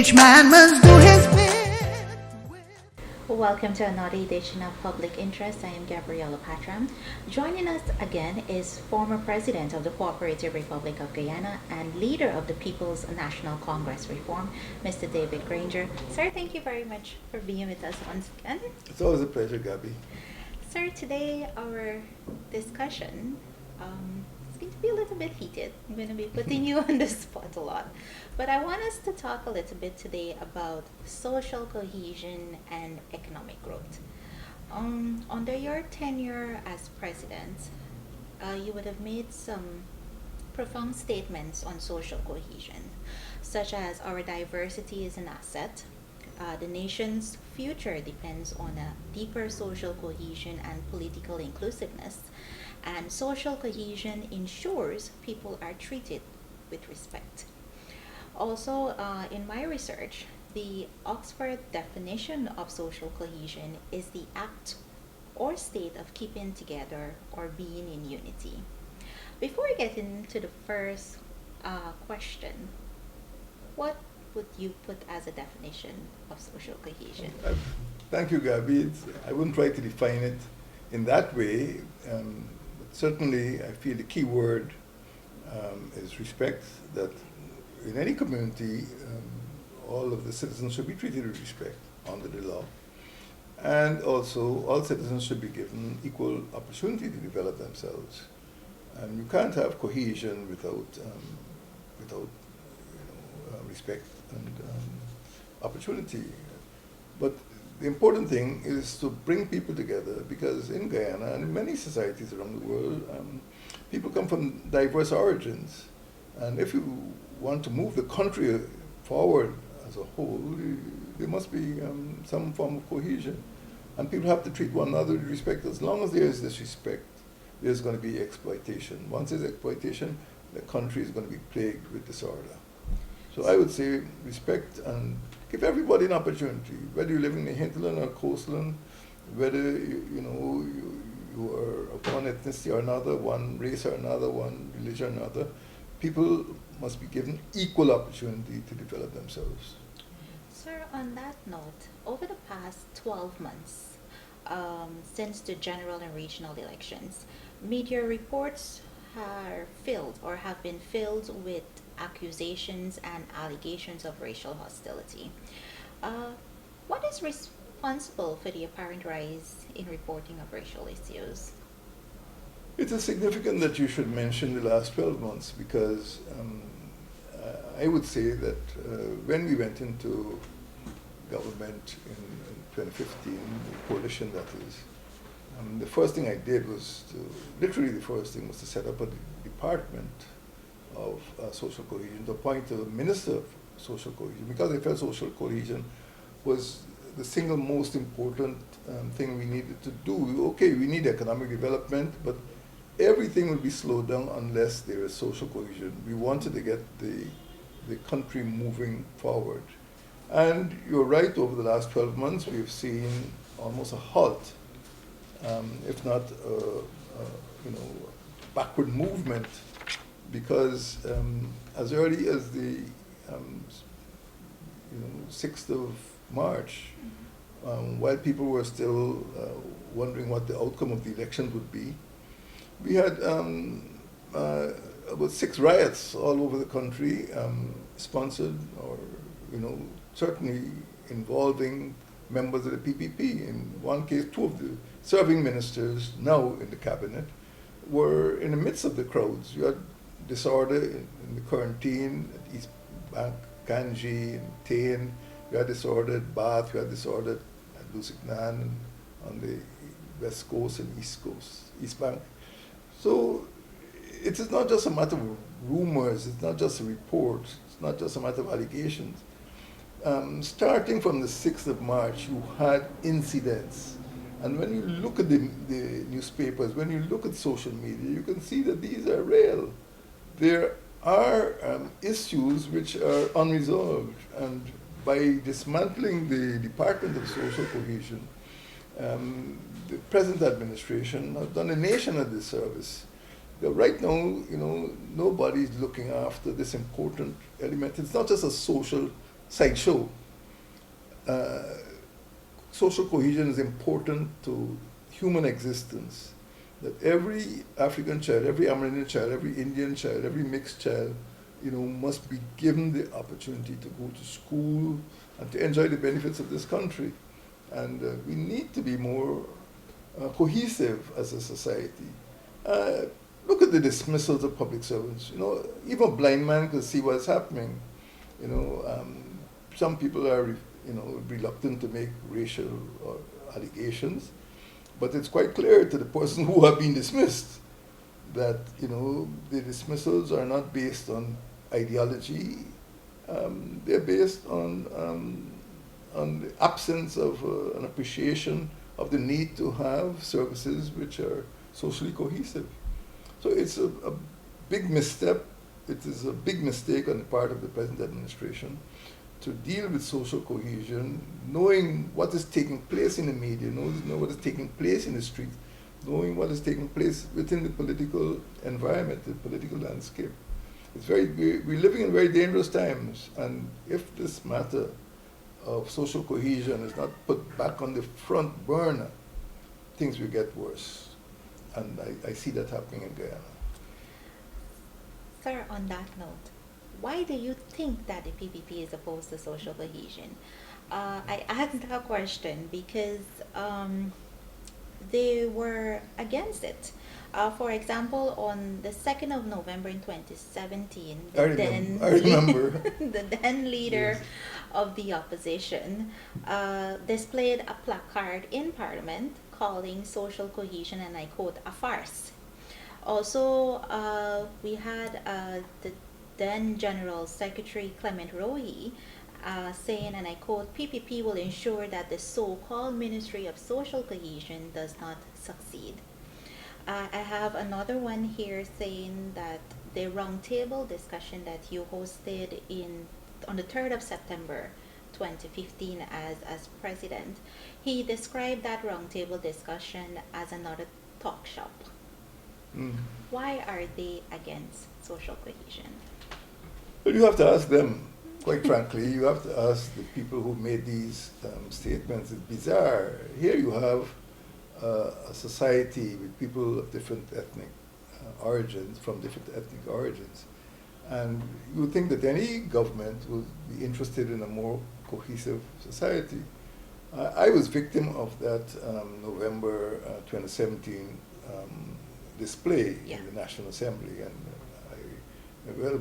Each man must do his bit. Welcome to another edition of Public Interest. I am Gabriela Patram. Joining us again is former President of the Cooperative Republic of Guyana and leader of the People's National Congress Reform, Mr. David Granger. Sir, thank you very much for being with us once again. It's always a pleasure, Gabby. Sir, today our discussion is going to be a little bit heated. I'm going to be putting you on the spot a lot. But I want us to talk a little bit today about social cohesion and economic growth. Under your tenure as president, you would have made some profound statements on social cohesion, such as our diversity is an asset, the nation's future depends on a deeper social cohesion and political inclusiveness, and social cohesion ensures people are treated with respect. Also, in my research, the Oxford definition of social cohesion is the act or state of keeping together or being in unity. Before we get into the first question, what would you put as a definition of social cohesion? Thank you, Gabby. I wouldn't try to define it in that way. But certainly, I feel the key word is respect, that in any community, all of the citizens should be treated with respect under the law. And also, all citizens should be given equal opportunity to develop themselves. And you can't have cohesion without respect and opportunity. But the important thing is to bring people together, because in Guyana and in many societies around the world, people come from diverse origins. And if you want to move the country forward as a whole, there must be some form of cohesion. And people have to treat one another with respect. As long as there is disrespect, there's going to be exploitation. Once there's exploitation, the country is going to be plagued with disorder. So I would say respect and give everybody an opportunity, whether you live in the hinterland or coastland, whether you are of one ethnicity or another, one race or another, one religion or another. People must be given equal opportunity to develop themselves. Sir, on that note, over the past 12 months, since the general and regional elections, media reports have been filled with accusations and allegations of racial hostility. What is responsible for the apparent rise in reporting of racial issues? It is significant that you should mention the last 12 months, because I would say that when we went into government in 2015, the coalition that is, the first thing I did was to set up a department of social cohesion, to appoint a minister of social cohesion, because I felt social cohesion was the single most important thing we needed to do. Okay, we need economic development, but everything will be slowed down unless there is social cohesion. We wanted to get the country moving forward. And you're right, over the last 12 months, we've seen almost a halt, if not backward movement, because as early as the 6th of March, while people were still wondering what the outcome of the election would be, we had about 6 riots all over the country, sponsored or certainly involving members of the PPP. In one case, 2 of the serving ministers now in the cabinet were in the midst of the crowds. You had disorder in the quarantine at East Bank, Ganji, and Tain. You had disorder at Bath. You had disorder at Lusignan on the West Coast and East Bank. So it is not just a matter of rumors. It's not just a report. It's not just a matter of allegations. Starting from the 6th of March, you had incidents. And when you look at the newspapers, when you look at social media, you can see that these are real. There are issues which are unresolved. And by dismantling the Department of Social Cohesion, the present administration has done the nation a disservice. Right now, nobody's looking after this important element. It's not just a social sideshow. Social cohesion is important to human existence. That every African child, every Amerindian child, every Indian child, every mixed child, must be given the opportunity to go to school and to enjoy the benefits of this country. And we need to be more cohesive as a society. Look at the dismissals of public servants. Even a blind man can see what's happening. Some people are, reluctant to make racial allegations, but it's quite clear to the person who have been dismissed that, the dismissals are not based on ideology. They're based on the absence of an appreciation of the need to have services which are socially cohesive. So it's a big misstep. It is a big mistake on the part of the present administration to deal with social cohesion, knowing what is taking place in the media, knowing what is taking place in the streets, knowing what is taking place within the political environment, the political landscape. We're living in very dangerous times, and if this matter of social cohesion is not put back on the front burner, things will get worse. And I see that happening in Guyana. Sir, on that note, why do you think that the PPP is opposed to social cohesion? I asked that question because they were against it. For example, on the 2nd of November in 2017, I remember. the then leader Yes. of the opposition displayed a placard in Parliament calling social cohesion, and I quote, a farce. Also, we had the then General Secretary Clement Rohi saying, and I quote, PPP will ensure that the so-called Ministry of Social Cohesion does not succeed. I have another one here saying that the roundtable discussion that you hosted on the 3rd of September 2015 as president, he described that roundtable discussion as another talk shop. Why are they against social cohesion? But you have to ask them, quite frankly. You have to ask the people who made these statements. It's bizarre. Here you have a society with people of different ethnic origins, from different ethnic origins. And you would think that any government would be interested in a more cohesive society. I was victim of that November 2017 display in the National Assembly, and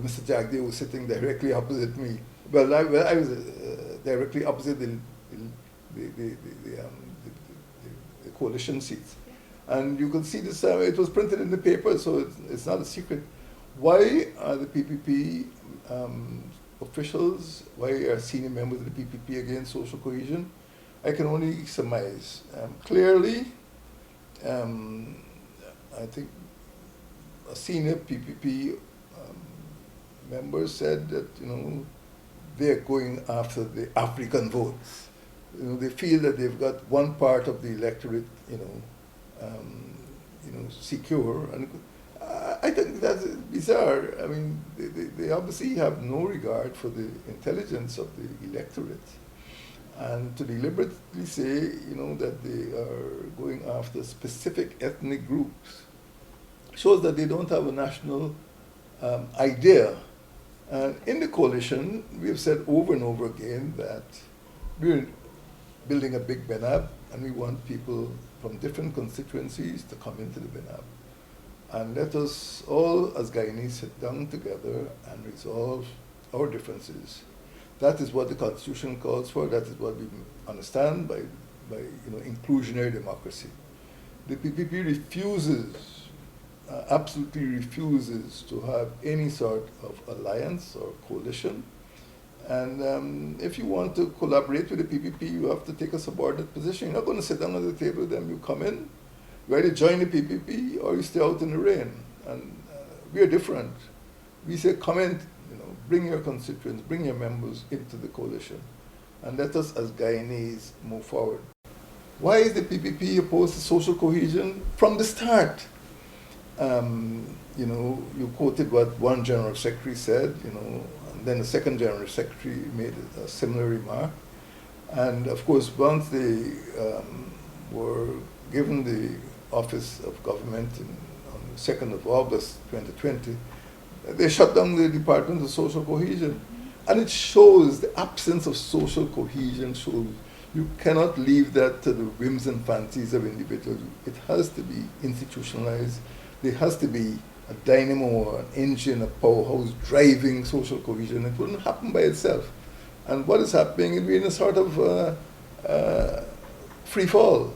Mr. Jagdeo was sitting directly opposite me. Well, I was directly opposite the coalition seats, and you could see this. It was printed in the paper, so it's not a secret. Why are the PPP officials, why are senior members of the PPP against social cohesion? I can only surmise. Clearly, I think a senior PPP member said that they're going after the African votes. They feel that they've got one part of the electorate, secure, and I think that's bizarre. I mean, they obviously have no regard for the intelligence of the electorate, and to deliberately say, that they are going after specific ethnic groups shows that they don't have a national idea. And in the coalition, we have said over and over again that we're building a big BENAB, and we want people from different constituencies to come into the BENAB. And let us all, as Guyanese, sit down together and resolve our differences. That is what the Constitution calls for. That is what we understand by inclusionary democracy. The PPP refuses, absolutely refuses to have any sort of alliance or coalition. And if you want to collaborate with the PPP, you have to take a subordinate position. You're not going to sit down at the table with them. You come in, you either join the PPP or you stay out in the rain. And we are different. We say, come in, bring your constituents, bring your members into the coalition, and let us as Guyanese move forward. Why is the PPP opposed to social cohesion? From the start. You quoted what one General Secretary said, and then the second General Secretary made a similar remark. And of course, once they were given the office of government on the 2nd of August 2020, they shut down the Department of Social Cohesion. And it shows the absence of social cohesion. Shows you cannot leave that to the whims and fancies of individuals. It has to be institutionalized. There has to be a dynamo, an engine, a powerhouse driving social cohesion. It wouldn't happen by itself. And what is happening is we're in a sort of free fall.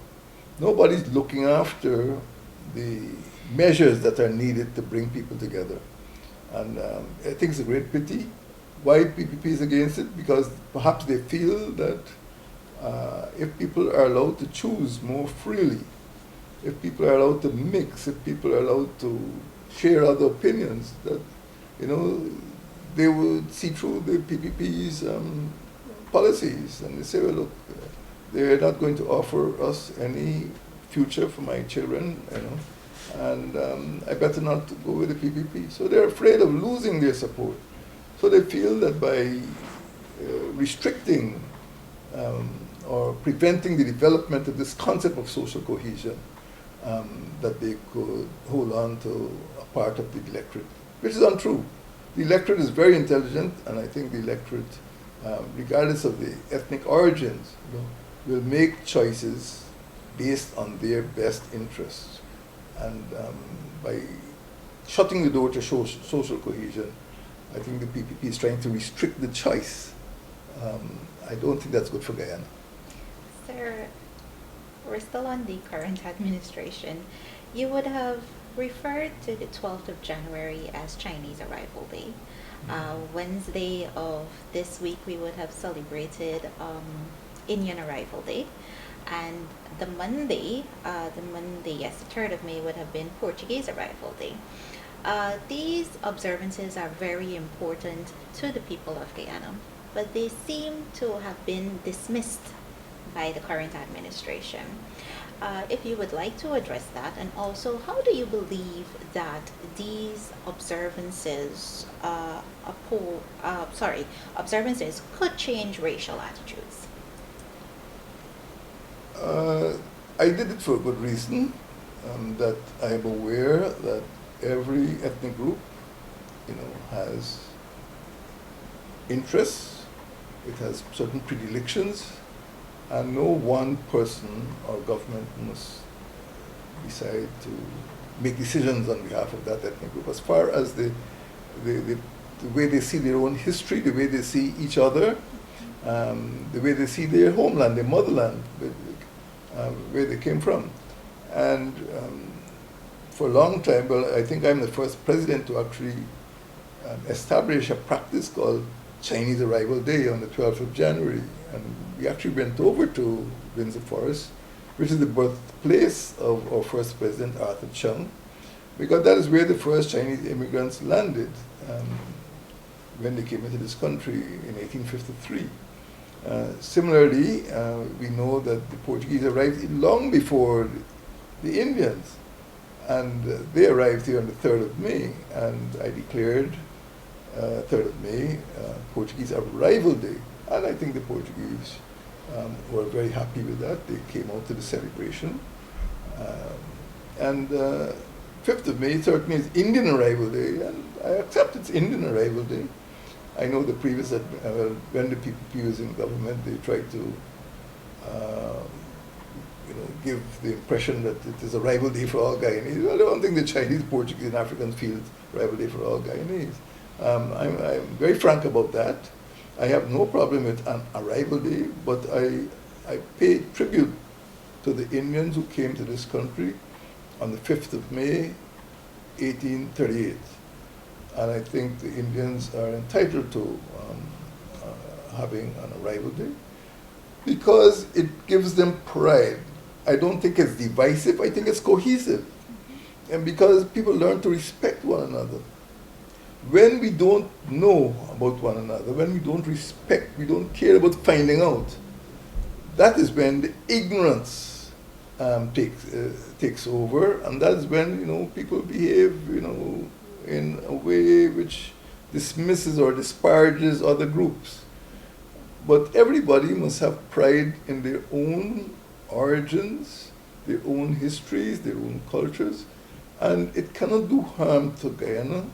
Nobody's looking after the measures that are needed to bring people together. And I think it's a great pity. Why PPP is against it? Because perhaps they feel that if people are allowed to choose more freely, if people are allowed to mix, if people are allowed to share other opinions, that, you know, they would see through the PPP's policies, and they say, well, look, they're not going to offer us any future for my children, you know, and I better not go with the PPP. So they're afraid of losing their support. So they feel that by restricting or preventing the development of this concept of social cohesion, that they could hold on to a part of the electorate, which is untrue. The electorate is very intelligent, and I think the electorate, regardless of the ethnic origins, you know, will make choices based on their best interests. And by shutting the door to social cohesion, I think the PPP is trying to restrict the choice. I don't think that's good for Guyana. Sir, we're still on the current administration. You would have referred to the 12th of January as Chinese Arrival Day. Wednesday of this week we would have celebrated Indian Arrival Day. And the Monday, yes, the 3rd of May would have been Portuguese Arrival Day. These observances are very important to the people of Guyana, but they seem to have been dismissed by the current administration. If you would like to address that, and also how do you believe that these observances, observances could change racial attitudes? I did it for a good reason, that I am aware that every ethnic group, you know, has interests, it has certain predilections, and no one person or government must decide to make decisions on behalf of that ethnic group. As far as the way they see their own history, the way they see each other, the way they see their homeland, their motherland, where they came from. And for a long time, well, I think I'm the first president to actually establish a practice called Chinese Arrival Day on the 12th of January. And we actually went over to Windsor Forest, which is the birthplace of our first president, Arthur Chung, because that is where the first Chinese immigrants landed when they came into this country in 1853. Similarly, we know that the Portuguese arrived long before the Indians, and they arrived here on the 3rd of May, and I declared 3rd of May Portuguese Arrival Day, and I think the Portuguese were very happy with that. They came out to the celebration. And 5th of May certainly is Indian Arrival Day, and I accept it's Indian Arrival Day. I know the previous, when the PPP was in government, they tried to give the impression that it is a rival day for all Guyanese. I don't think the Chinese, Portuguese, and Africans feel rival day for all Guyanese. I'm very frank about that. I have no problem with an arrival day, but I pay tribute to the Indians who came to this country on the 5th of May, 1838. And I think the Indians are entitled to having an arrival day because it gives them pride. I don't think it's divisive, I think it's cohesive. And because people learn to respect one another. When we don't know about one another, when we don't respect, we don't care about finding out, that is when the ignorance takes over, and that's when people behave in a way which dismisses or disparages other groups. But everybody must have pride in their own origins, their own histories, their own cultures, and it cannot do harm to Guyana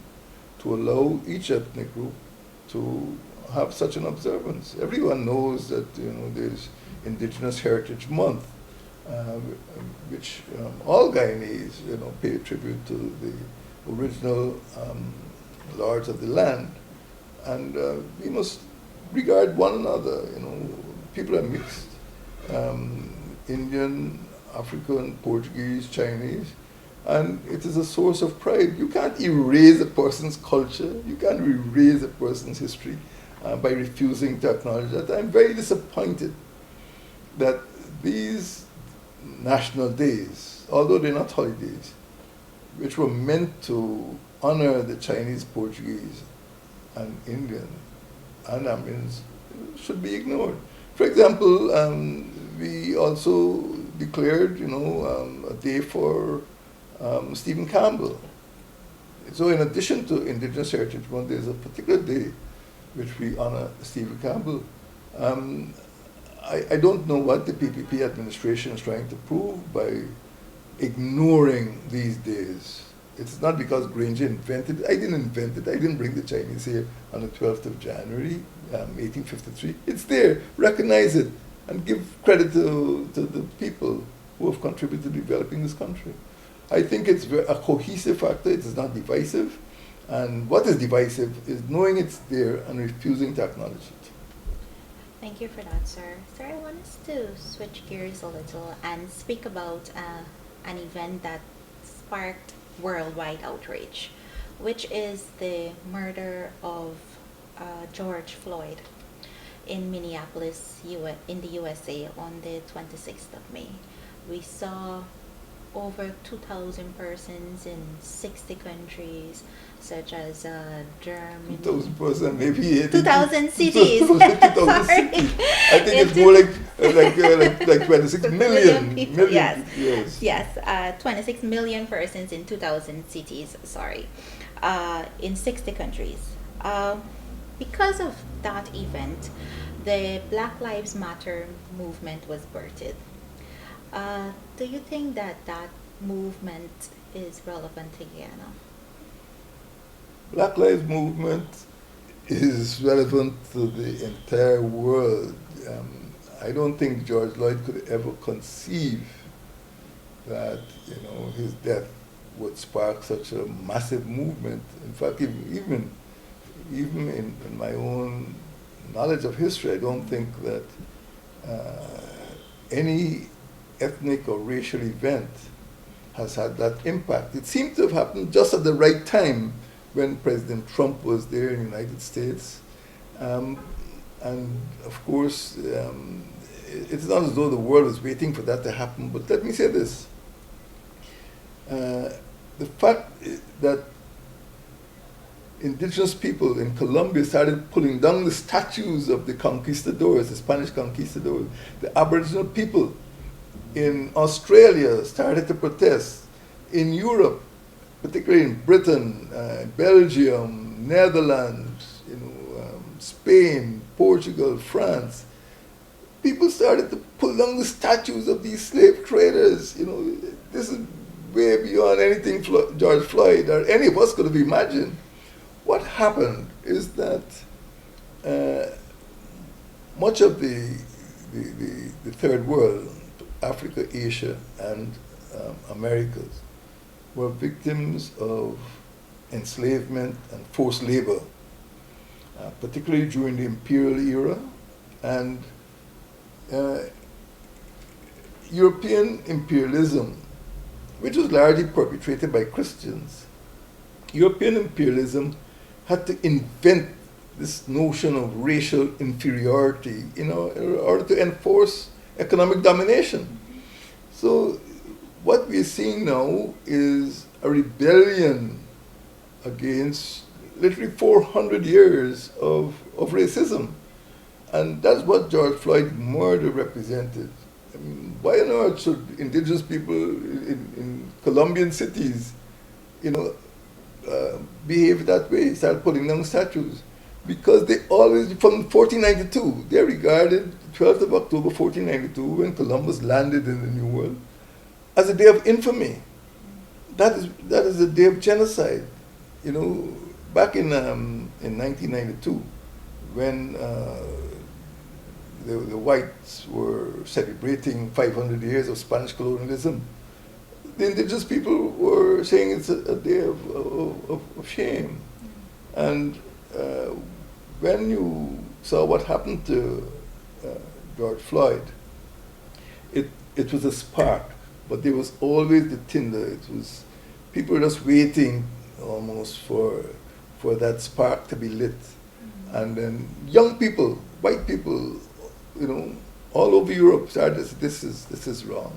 to allow each ethnic group to have such an observance. Everyone knows that there's Indigenous Heritage Month, which all Guyanese pay tribute to the original lords of the land, and we must regard one another. People are mixed, Indian, African, Portuguese, Chinese, and it is a source of pride. You can't erase a person's culture, you can't erase a person's history by refusing to acknowledge that. I'm very disappointed that these national days, although they're not holidays, which were meant to honor the Chinese, Portuguese, and Indian and Americans, should be ignored. For example, we also declared, a day for Stephen Campbell. So in addition to Indigenous Heritage Month, there's a particular day which we honor Stephen Campbell. I don't know what the PPP administration is trying to prove by ignoring these days. It's not because Granger invented it. I didn't invent it. I didn't bring the Chinese here on the 12th of January, 1853. It's there. Recognize it and give credit to the people who have contributed to developing this country. I think it's a cohesive factor. It is not divisive. And what is divisive is knowing it's there and refusing to acknowledge it. Thank you for that, sir. Sir, I want us to switch gears a little and speak about an event that sparked worldwide outrage, which is the murder of George Floyd in Minneapolis, in the USA on the 26th of May. We saw over 2,000 persons in 60 countries, such as Germany. 2,000 persons, maybe 2,000 cities. 2,000 Sorry. cities. I think it's more like 26 million people. Yes. 26 million persons in 2,000 cities. Sorry, in 60 countries. Because of that event, the Black Lives Matter movement was birthed. Do you think that movement is relevant to Guyana? Black Lives Movement is relevant to the entire world. I don't think George Floyd could ever conceive that his death would spark such a massive movement. In fact, even in my own knowledge of history, I don't think that any ethnic or racial event has had that impact. It seemed to have happened just at the right time when President Trump was there in the United States. And of course, it's not as though the world was waiting for that to happen, but let me say this. The fact that indigenous people in Colombia started pulling down the statues of the conquistadors, the Spanish conquistadors, the Aboriginal people in Australia started to protest. In Europe, particularly in Britain, Belgium, Netherlands, Spain, Portugal, France, people started to pull down the statues of these slave traders. This is way beyond anything George Floyd or any of us could have imagined. What happened is that much of the third world, Africa, Asia, and Americas, were victims of enslavement and forced labor, particularly during the imperial era, and European imperialism, which was largely perpetrated by Christians. European imperialism had to invent this notion of racial inferiority in order to enforce economic domination. So what we're seeing now is a rebellion against literally 400 years of racism. And that's what George Floyd's murder represented. I mean, why on earth should indigenous people in Colombian cities, behaved that way, started pulling down statues. Because they always, from 1492, they regarded 12th of October 1492, when Columbus landed in the New World, as a day of infamy. That is a day of genocide. You know, back in 1992, when the whites were celebrating 500 years of Spanish colonialism, the indigenous people were saying it's a day of shame. And when you saw what happened to George Floyd, it was a spark, but there was always the tinder. It was people were just waiting almost for that spark to be lit, and then young people, white people, you know, all over Europe started this is wrong.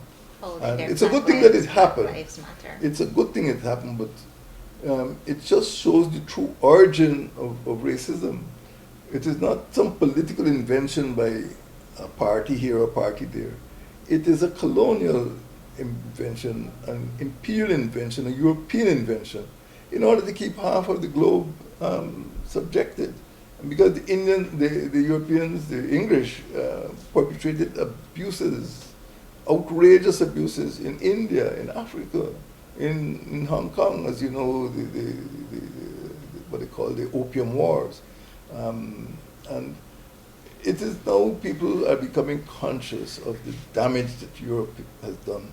And it's a good thing that it happened. It's a good thing it happened, but it just shows the true origin of racism. It is not some political invention by a party here or a party there. It is a colonial invention, an imperial invention, a European invention, in order to keep half of the globe subjected. And because the Europeans, the English, perpetrated abuses, outrageous abuses in India, in Africa, in Hong Kong, as you know, what they call the Opium Wars. And it is now people are becoming conscious of the damage that Europe has done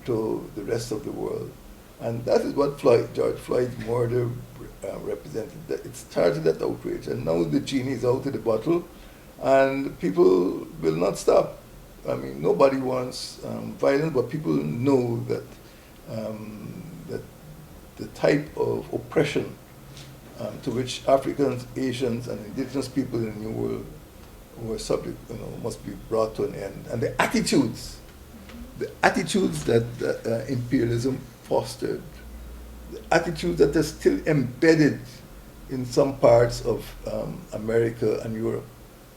to the rest of the world. And that is what George Floyd's murder represented. That it started that outrage, and now the genie is out of the bottle, and people will not stop. I mean, nobody wants violence, but people know that that the type of oppression to which Africans, Asians, and indigenous people in the New World were subject, you know, must be brought to an end. And the attitudes that imperialism fostered, the attitudes that are still embedded in some parts of America and Europe,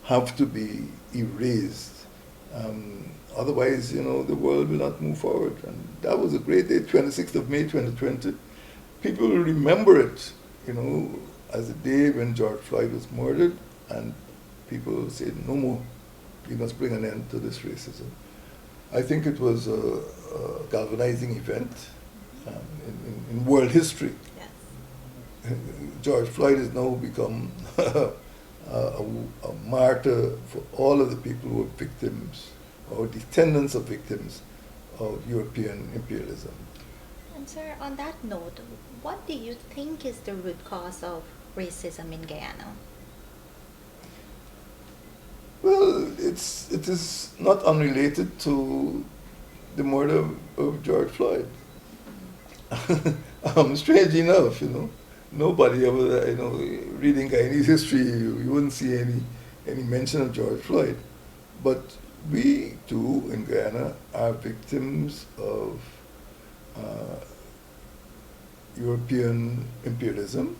have to be erased. Otherwise, you know, the world will not move forward. And that was a great day, 26th of May, 2020. People will remember it, you know, as a day when George Floyd was murdered, and people said, no more, we must bring an end to this racism. I think it was a galvanizing event in world history. Yes. George Floyd has now become a martyr for all of the people who are victims or descendants of victims of European imperialism. And sir, on that note, what do you think is the root cause of racism in Guyana? Well, it is not unrelated to the murder of George Floyd. Strange enough, you know, nobody ever, you know, reading Guyanese history, you wouldn't see any mention of George Floyd. But we too in Guyana are victims of European imperialism.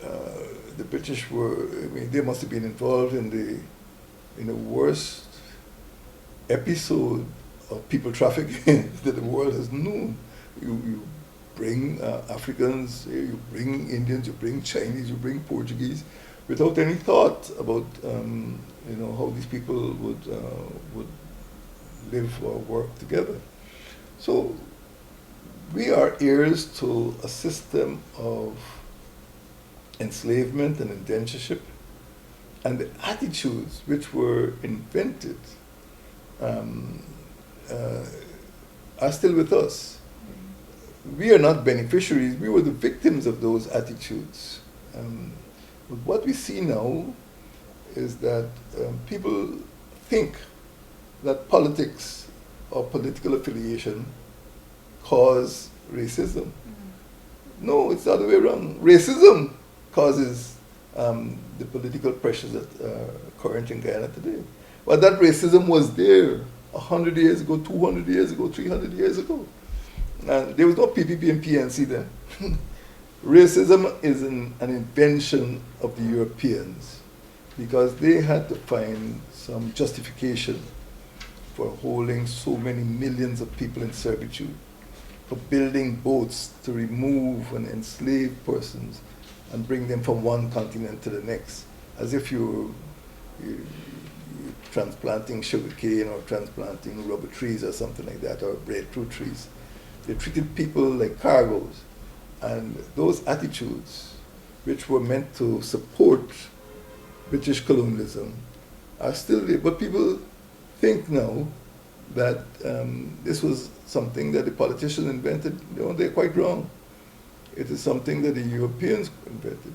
The British were, I mean, they must have been involved in the worst episode of people trafficking that the world has known. You bring Africans, you bring Indians, you bring Chinese, you bring Portuguese, without any thought about you know, how these people would live or work together. So we are heirs to a system of enslavement and indentureship, and the attitudes which were invented are still with us. We are not beneficiaries, we were the victims of those attitudes. But what we see now is that people think that politics or political affiliation cause racism. No, it's the other way around. Racism causes the political pressures that are current in Guyana today. But that racism was there 100 years ago, 200 years ago, 300 years ago. And there was no PPP and PNC then. Racism is an invention of the Europeans because they had to find some justification for holding so many millions of people in servitude. for building boats to remove and enslave persons and bring them from one continent to the next, as if you're transplanting sugarcane or transplanting rubber trees or something like that, or breadfruit trees. They treated people like cargoes. And those attitudes, which were meant to support British colonialism, are still there. But people think now that this was something that the politicians invented. No, they're quite wrong. It is something that the Europeans invented.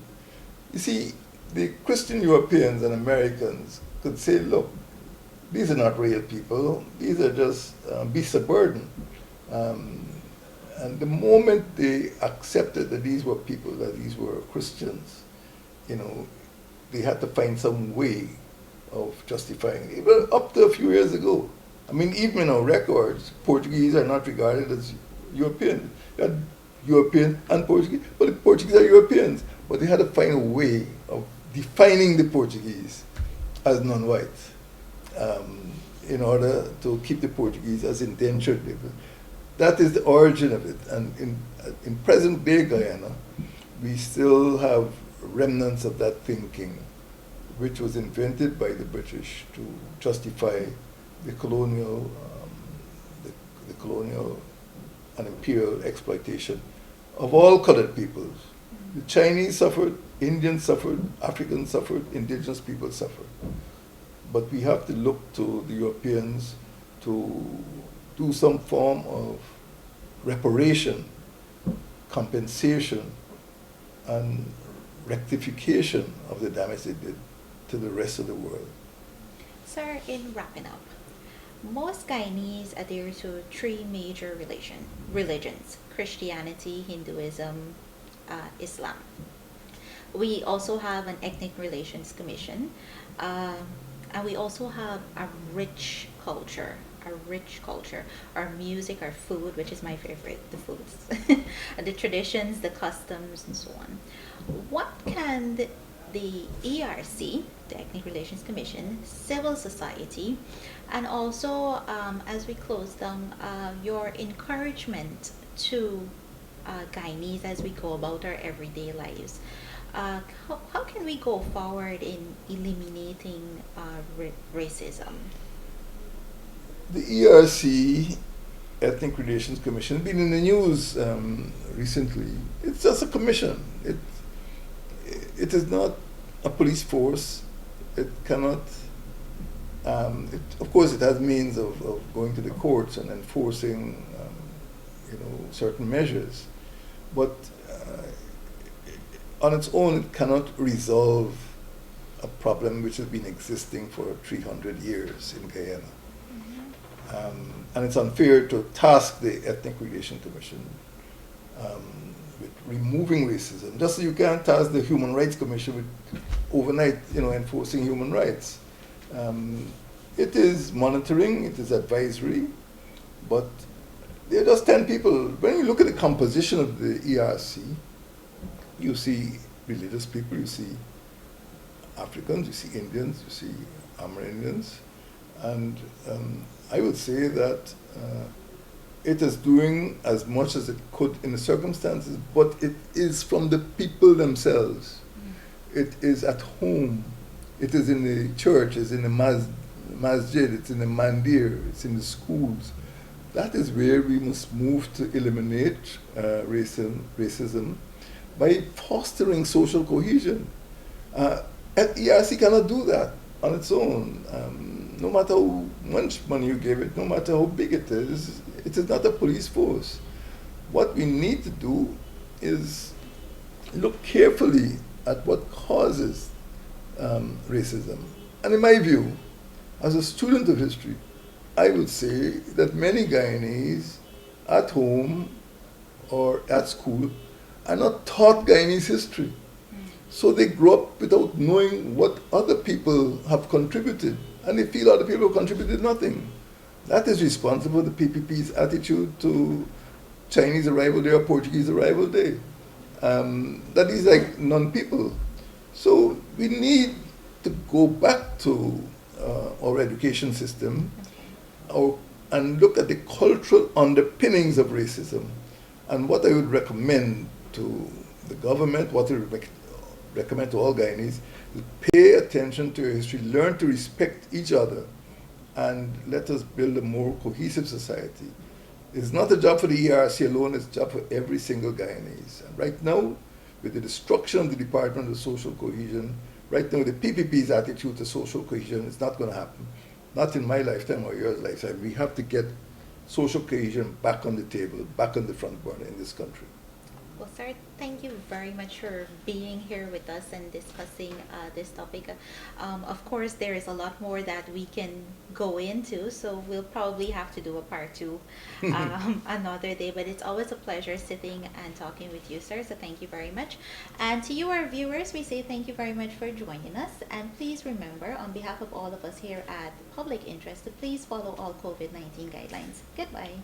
You see, the Christian Europeans and Americans could say, look, these are not real people. These are just beasts of burden. And the moment they accepted that these were people, that these were Christians, you know, they had to find some way of justifying it. Even up to a few years ago. I mean, even in our records, Portuguese are not regarded as European. You had European and Portuguese, but the Portuguese are Europeans. But they had to find a way of defining the Portuguese as non-white in order to keep the Portuguese as indentured labour. That is the origin of it. And in present-day Guyana, we still have remnants of that thinking, which was invented by the British to justify the colonial and imperial exploitation of all colored peoples. The Chinese suffered, Indians suffered, Africans suffered, indigenous people suffered. But we have to look to the Europeans to do some form of reparation, compensation, and rectification of the damage they did to the rest of the world. Sir, in wrapping up, most Guyanese adhere to three major religions: Christianity, Hinduism, Islam. We also have an Ethnic Relations Commission, and we also have a rich culture. Our music, our food, which is my favorite, the foods, the traditions, the customs, and so on. What can the ERC, the Ethnic Relations Commission, civil society, and also, as we close down, your encouragement to Guyanese as we go about our everyday lives, how can we go forward in eliminating racism? The ERC, Ethnic Relations Commission, has been in the news recently. It's just a commission. It is not a police force. It cannot, of course it has means of going to the courts and enforcing certain measures, but on its own it cannot resolve a problem which has been existing for 300 years in Guyana. And it's unfair to task the Ethnic Relations Commission with removing racism, just as you can't task the Human Rights Commission with overnight, enforcing human rights. It is monitoring, it is advisory, but there are just 10 people. When you look at the composition of the ERC, you see religious people, you see Africans, you see Indians, you see Amerindians, and I would say that it is doing as much as it could in the circumstances, but it is from the people themselves. It is at home. It is in the church, it's in the masjid, it's in the mandir, it's in the schools. That is where we must move to eliminate racism by fostering social cohesion. ERC cannot do that on its own. No matter how much money you give it, no matter how big it is not a police force. What we need to do is look carefully at what causes racism. And in my view, as a student of history, I would say that many Guyanese at home or at school are not taught Guyanese history. So they grow up without knowing what other people have contributed, and they feel other people have contributed nothing. That is responsible for the PPP's attitude to Chinese arrival day or Portuguese arrival day. That is like non-people. So we need to go back to our education system, our and look at the cultural underpinnings of racism. And what I would recommend to the government, what I would recommend to all Guyanese, is pay attention to your history, learn to respect each other, and let us build a more cohesive society. It's not a job for the ERC alone, it's a job for every single Guyanese. And right now, with the destruction of the Department of Social Cohesion, right now the PPP's attitude to social cohesion is not going to happen. Not in my lifetime or yours lifetime. We have to get social cohesion back on the table, back on the front burner in this country. Well, sir, thank you very much for being here with us and discussing this topic. Of course, there is a lot more that we can go into, so we'll probably have to do a part two another day. But it's always a pleasure sitting and talking with you, sir, so thank you very much. And to you, our viewers, we say thank you very much for joining us. And please remember, on behalf of all of us here at Public Interest, to please follow all COVID-19 guidelines. Goodbye.